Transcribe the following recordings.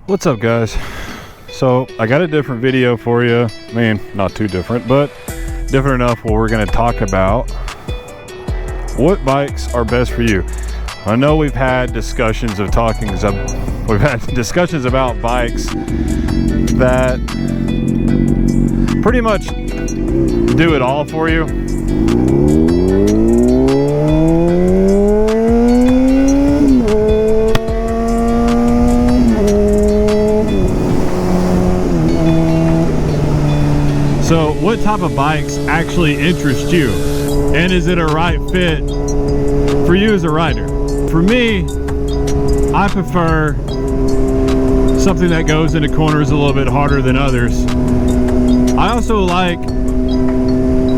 What's up, guys? So I got a different video for you. I mean, not too different, but different enough where we're going to talk about what bikes are best for you. I know we've had discussions about bikes that pretty much do it all for you. So what type of bikes actually interest you? And is it a right fit for you as a rider? For me, I prefer something that goes into corners a little bit harder than others. I also like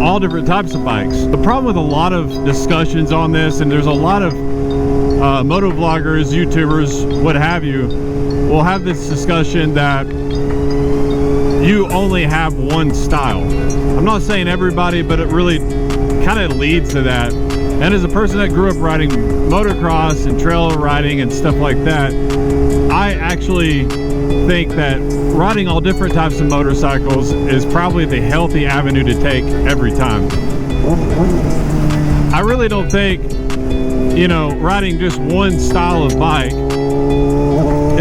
all different types of bikes. The problem with a lot of discussions on this, and there's a lot of moto vloggers, YouTubers, what have you, will have this discussion that you only have one style. I'm not saying everybody, but it really kind of leads to that. And as a person that grew up riding motocross and trail riding and stuff like that, I actually think that riding all different types of motorcycles is probably the healthy avenue to take every time. I really don't think, you know, riding just one style of bike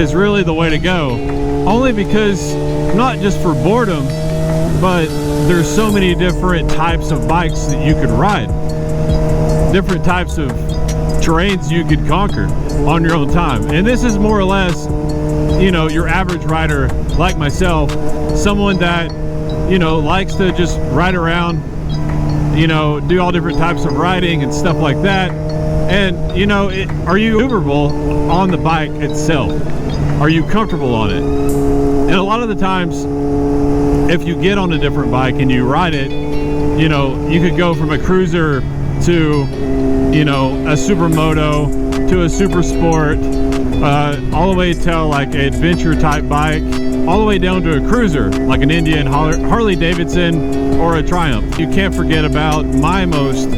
is really the way to go. Only because, not just for boredom, but there's so many different types of bikes that you could ride. Different types of terrains you could conquer on your own time. And this is more or less, you know, your average rider like myself, someone that, you know, likes to just ride around, you know, do all different types of riding and stuff like that. And, you know, are you maneuverable on the bike itself? Are you comfortable on it? And a lot of the times, if you get on a different bike and you ride it, you know, you could go from a cruiser to, you know, a supermoto to a super sport, all the way to like an adventure type bike, all the way down to a cruiser like an Indian, Harley Davidson, or a Triumph. You can't forget about my most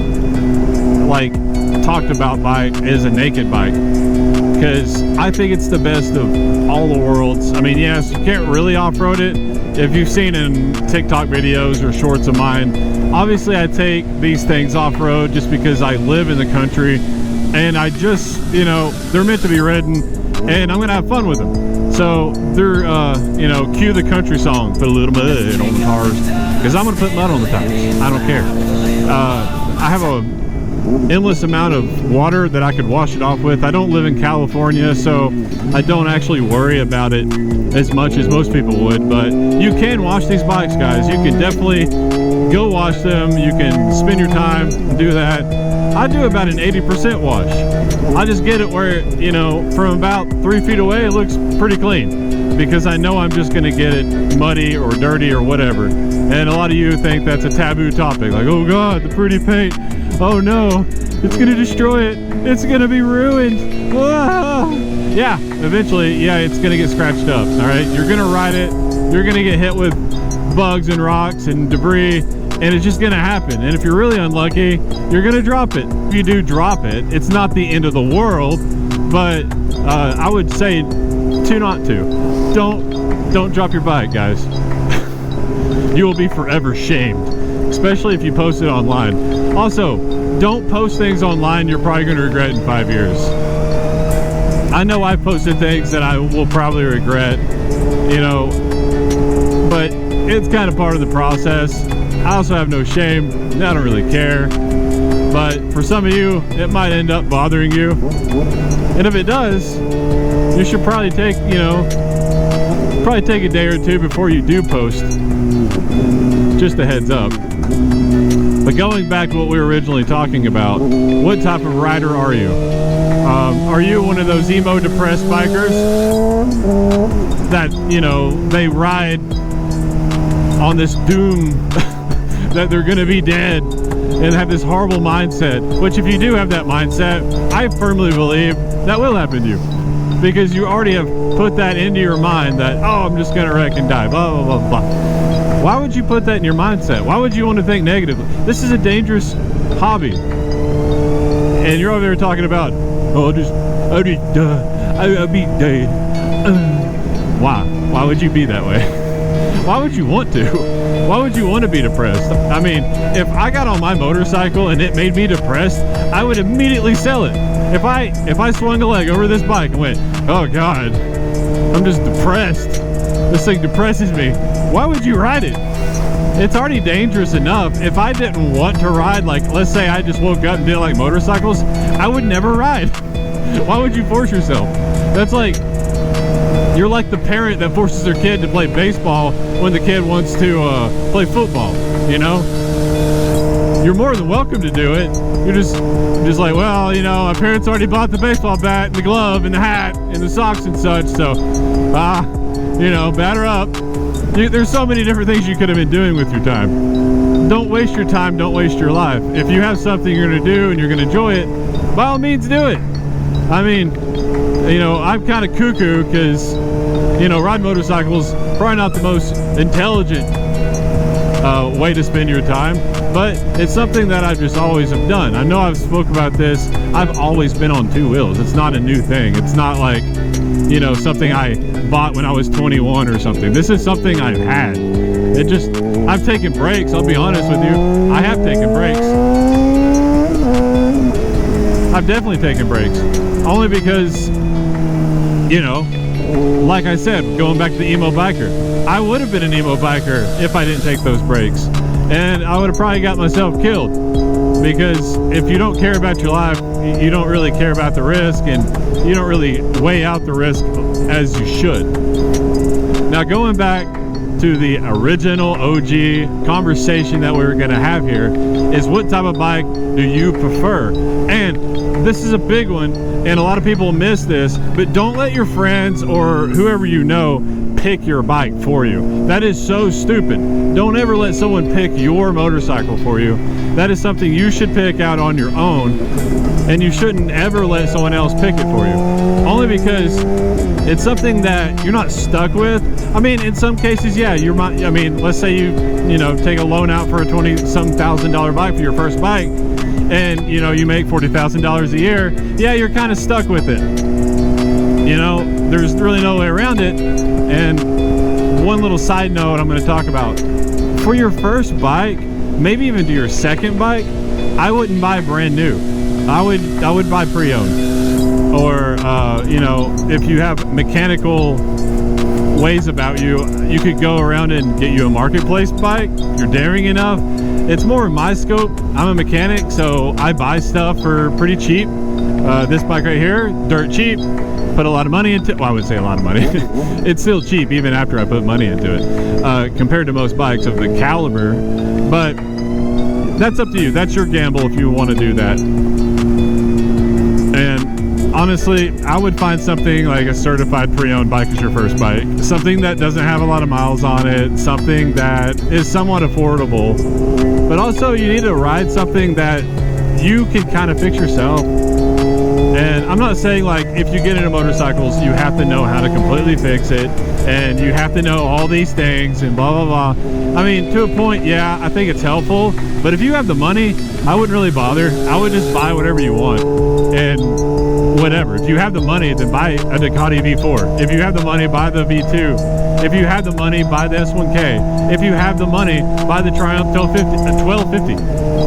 like talked about bike is a naked bike, because I think it's the best of all the worlds. I mean, yes, you can't really off-road it. If you've seen in TikTok videos or shorts of mine, obviously I take these things off-road just because I live in the country, and I just, you know, they're meant to be ridden, and I'm gonna have fun with them. So they're, you know, cue the country song, put a little mud on the tires, because I'm gonna put mud on the tires. I don't care. I have a endless amount of water that I could wash it off with. I don't live in California, so I don't actually worry about it as much as most people would, but you can wash these bikes, guys. You can definitely go wash them. You can spend your time and do that. I do about an 80% wash. I just get it where, you know, from about 3 feet away, it looks pretty clean, because I know I'm just going to get it muddy or dirty or whatever. And a lot of you think that's a taboo topic, like, oh God, the pretty paint. Oh no, it's gonna destroy it. It's gonna be ruined. Ah. Yeah, eventually, yeah, it's gonna get scratched up, all right? You're gonna ride it, you're gonna get hit with bugs and rocks and debris, and it's just gonna happen. And if you're really unlucky, you're gonna drop it. If you do drop it, it's not the end of the world, but I would say not to. Don't drop your bike, guys. You will be forever shamed, especially if you post it online. Also, don't post things online you're probably going to regret in 5 years. I know I've posted things that I will probably regret, you know, but it's kind of part of the process. I also have no shame. I don't really care. But for some of you, it might end up bothering you. And if it does, you should probably take, you know, a day or two before you do post. Just a heads up. But going back to what we were originally talking about, what type of rider are you? Are you one of those emo depressed bikers that, you know, they ride on this doom that they're gonna be dead and have this horrible mindset? Which, if you do have that mindset, I firmly believe that will happen to you, because you already have put that into your mind that, oh, I'm just gonna wreck and die, blah, blah, blah, blah. Why would you put that in your mindset? Why would you want to think negatively? This is a dangerous hobby. And you're over there talking about, oh, I'll be dead. Why would you be that way? Why would you want to? Why would you want to be depressed? I mean, if I got on my motorcycle and it made me depressed, I would immediately sell it. If I swung a leg over this bike and went, oh God, I'm just depressed, this thing depresses me, why would you ride it? It's already dangerous enough. If I didn't want to ride, like let's say I just woke up and didn't like motorcycles, I would never ride. Why would you force yourself? That's like, you're like the parent that forces their kid to play baseball when the kid wants to play football, you know? You're more than welcome to do it. You're just like, well, you know, my parents already bought the baseball bat and the glove and the hat and the socks and such, so, you know, batter up. There's so many different things you could have been doing with your time. Don't waste your time, don't waste your life. If you have something you're gonna do and you're gonna enjoy it, by all means do it. I mean, you know, I'm kind of cuckoo because, you know, riding motorcycles probably not the most intelligent way to spend your time, but it's something that I just always have done. I know I've spoke about this. I've always been on two wheels. It's not a new thing. It's not like, you know, something I bought when I was 21 or something. This is something I've had. I've taken breaks. I'll be honest with you. I have taken breaks. I've definitely taken breaks. Only because, you know, like I said, going back to the emo biker, I would have been an emo biker if I didn't take those breaks. And I would have probably got myself killed. Because if you don't care about your life, you don't really care about the risk, and you don't really weigh out the risk as you should. Now, going back to the original OG conversation that we were going to have here is, what type of bike do you prefer? And this is a big one, and a lot of people miss this, but don't let your friends or whoever you know pick your bike for you. That is so stupid. Don't ever let someone pick your motorcycle for you. That is something you should pick out on your own, and you shouldn't ever let someone else pick it for you. Only because it's something that you're not stuck with. I mean, in some cases, yeah, you might. I mean, let's say you know, take a loan out for a $20,000 bike for your first bike, and you know, you make $40,000 a year. Yeah, you're kind of stuck with it. You know, there's really no way around it. And one little side note I'm going to talk about: for your first bike, maybe even to your second bike, I wouldn't buy brand new. I would buy pre-owned, or you know, if you have mechanical ways about you, you could go around and get you a marketplace bike. You're daring enough. It's more in my scope. I'm a mechanic, so I buy stuff for pretty cheap. This bike right here, dirt cheap. Put a lot of money into it. Well, I would say a lot of money. It's still cheap even after I put money into it, compared to most bikes of the caliber. But that's up to you. That's your gamble if you want to do that. And honestly, I would find something like a certified pre-owned bike as your first bike. Something that doesn't have a lot of miles on it. Something that is somewhat affordable. But also, you need to ride something that you can kind of fix yourself. And I'm not saying, like, if you get into motorcycles, you have to know how to completely fix it, and you have to know all these things and blah, blah, blah. I mean, to a point, yeah, I think it's helpful. But if you have the money, I wouldn't really bother. I would just buy whatever you want. And whatever. If you have the money, then buy a Ducati V4. If you have the money, buy the V2. If you have the money, buy the S1K. If you have the money, buy the Triumph 1250.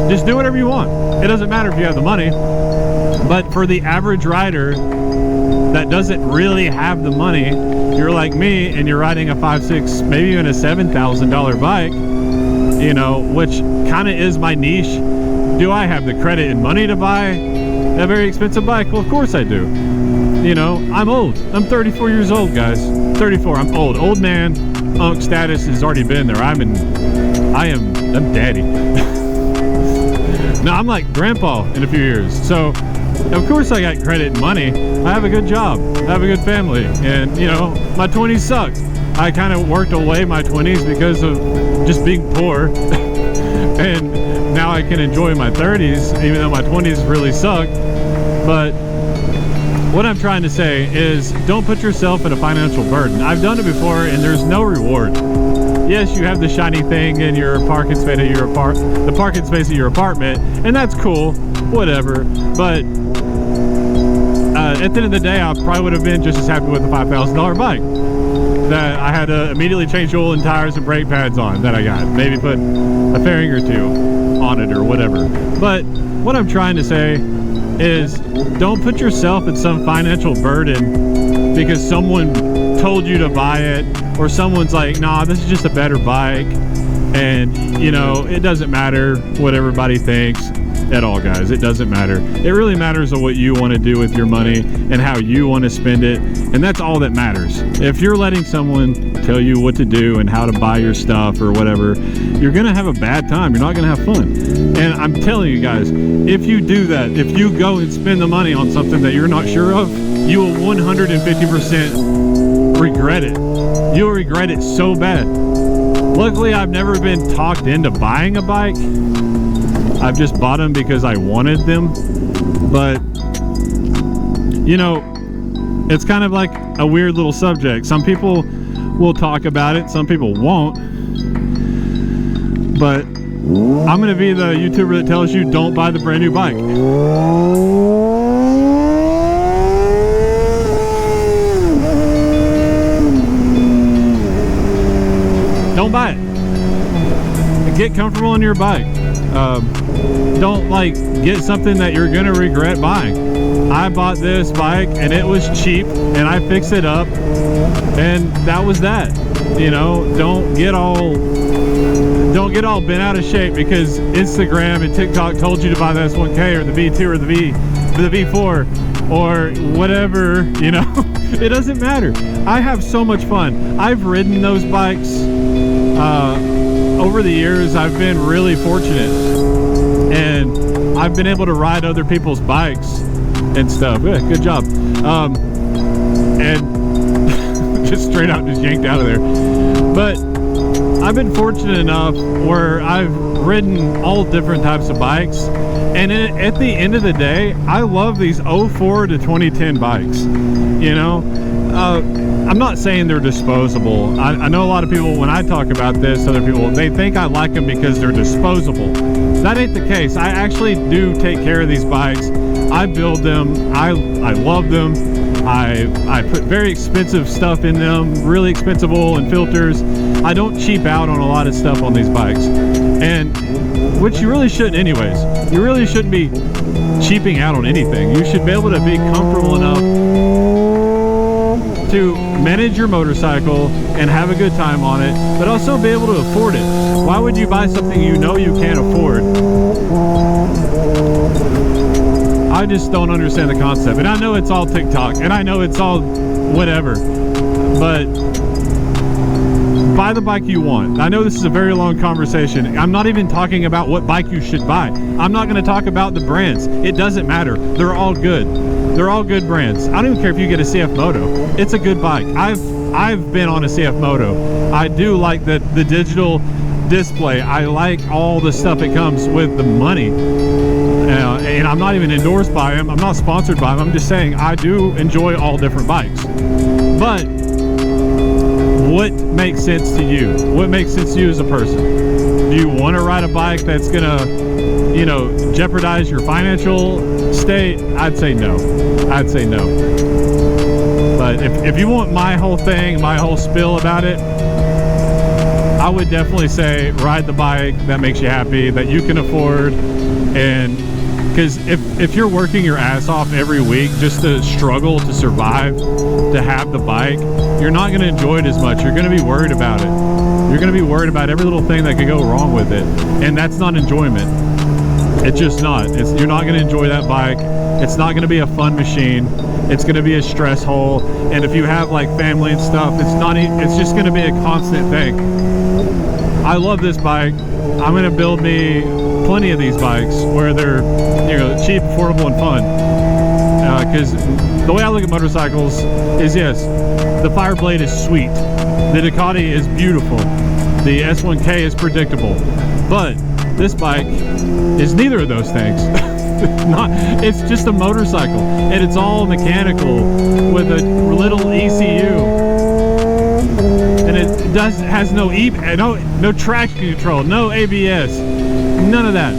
Just do whatever you want. It doesn't matter if you have the money. But for the average rider that doesn't really have the money, you're like me and you're riding a $5,000, $6,000, maybe even a $7,000 bike, you know, which kind of is my niche. Do I have the credit and money to buy a very expensive bike? Well, of course I do. You know, I'm old. I'm 34 years old, guys. 34. I'm old. Old man. Unk status has already been there. I'm daddy. No, I'm like grandpa in a few years. So, of course I got credit and money. I have a good job. I have a good family. And, you know, my 20s sucked. I kind of worked away my 20s because of just being poor. And now I can enjoy my 30s, even though my 20s really sucked. But what I'm trying to say is, don't put yourself in a financial burden. I've done it before, and there's no reward. Yes, you have the shiny thing in your parking space at your the parking space at your apartment, and that's cool, whatever. But at the end of the day, I probably would have been just as happy with a $5,000 bike. that I had to immediately change oil and tires and brake pads on that I got. Maybe put a fairing or two on it or whatever. But what I'm trying to say is don't put yourself in some financial burden because someone told you to buy it, or someone's like, nah, this is just a better bike. And, you know, it doesn't matter what everybody thinks at all, guys. It doesn't matter. It really matters on what you want to do with your money and how you want to spend it. And that's all that matters. If you're letting someone tell you what to do and how to buy your stuff or whatever, you're going to have a bad time. You're not going to have fun. And I'm telling you guys, if you do that, if you go and spend the money on something that you're not sure of, you will 150% regret it. You'll regret it so bad. Luckily, I've never been talked into buying a bike. I've just bought them because I wanted them. But, you know, it's kind of like a weird little subject. Some people will talk about it, some people won't. But I'm going to be the YouTuber that tells you don't buy the brand new bike. Don't buy it. Get comfortable on your bike. Don't like get something that you're gonna regret buying. I bought this bike and it was cheap and I fixed it up and that was that. You know, don't get all bent out of shape because Instagram and TikTok told you to buy the S1K or the V2 or the V4 or whatever, you know. It doesn't matter. I have so much fun. I've ridden those bikes over the years. I've been really fortunate and I've been able to ride other people's bikes and stuff. Yeah, good job. And just straight out just yanked out of there. But I've been fortunate enough where I've ridden all different types of bikes, and at the end of the day, I love these 04 to 2010 bikes. You know, I'm not saying they're disposable. I know a lot of people, when I talk about this, other people, they think I like them because they're disposable. That ain't the case. I actually do take care of these bikes. I build them. I love them. I put very expensive stuff in them, really expensive oil and filters. I don't cheap out on a lot of stuff on these bikes, and which you really shouldn't anyways. You really shouldn't be cheaping out on anything. You should be able to be comfortable enough to manage your motorcycle and have a good time on it, but also be able to afford it. Why would you buy something you know you can't afford? I just don't understand the concept. And I know it's all TikTok, and I know it's all whatever, but buy the bike you want. I know this is a very long conversation. I'm not even talking about what bike you should buy. I'm not going to talk about the brands. It doesn't matter. They're all good. They're all good brands. I don't even care if you get a CF Moto. It's a good bike. I've been on a CF Moto. I do like the digital display. I like all the stuff that comes with the money. And I'm not even endorsed by them. I'm not sponsored by them. I'm just saying I do enjoy all different bikes. But what makes sense to you? What makes sense to you as a person? Do you want to ride a bike that's gonna, you know, jeopardize your financial state? I'd say no. I'd say no. But if you want my whole thing, my whole spiel about it, I would definitely say ride the bike that makes you happy, that you can afford. And because if you're working your ass off every week just to struggle to survive, to have the bike, you're not going to enjoy it as much. You're going to be worried about it. You're going to be worried about every little thing that could go wrong with it. And that's not enjoyment. It's just not. You're not going to enjoy that bike. It's not going to be a fun machine. It's going to be a stress hole. And if you have like family and stuff, it's just going to be a constant thing. I love this bike. I'm going to build me plenty of these bikes where they're, you know, cheap, affordable, and fun. Because the way I look at motorcycles is, yes, the Fireblade is sweet. The Ducati is beautiful. The S1K is predictable. But this bike is neither of those things. It's just a motorcycle, and it's all mechanical with a little ECU. And it has no traction control, no ABS, none of that.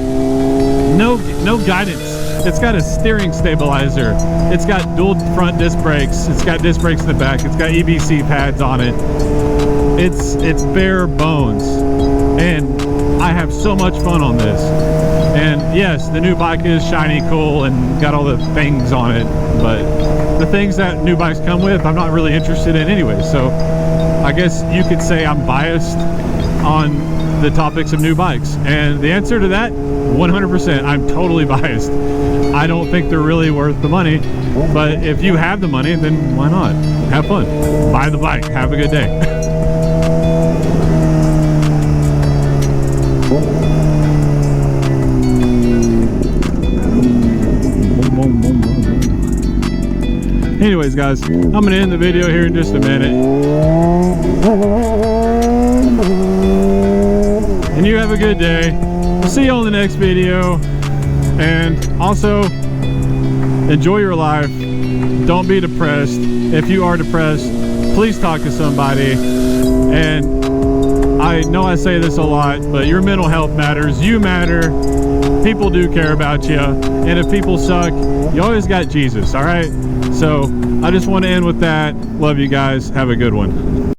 No guidance. It's got a steering stabilizer. It's got dual front disc brakes. It's got disc brakes in the back. It's got EBC pads on it. It's bare bones, and I have so much fun on this. And yes, the new bike is shiny, cool, and got all the things on it, but the things that new bikes come with, I'm not really interested in anyway. So I guess you could say I'm biased on the topics of new bikes. And the answer to that, 100%, I'm totally biased. I don't think they're really worth the money, but if you have the money, then why not? Have fun. Buy the bike. Have a good day. Anyways, guys, I'm gonna end the video here in just a minute, and you have a good day. We'll see you on the next video, and also enjoy your life. Don't be depressed. If you are depressed, please talk to somebody. And I know I say this a lot, but your mental health matters. You matter. People do care about you, and if people suck, you always got Jesus. All right, so I just want to end with that. Love you guys. Have a good one.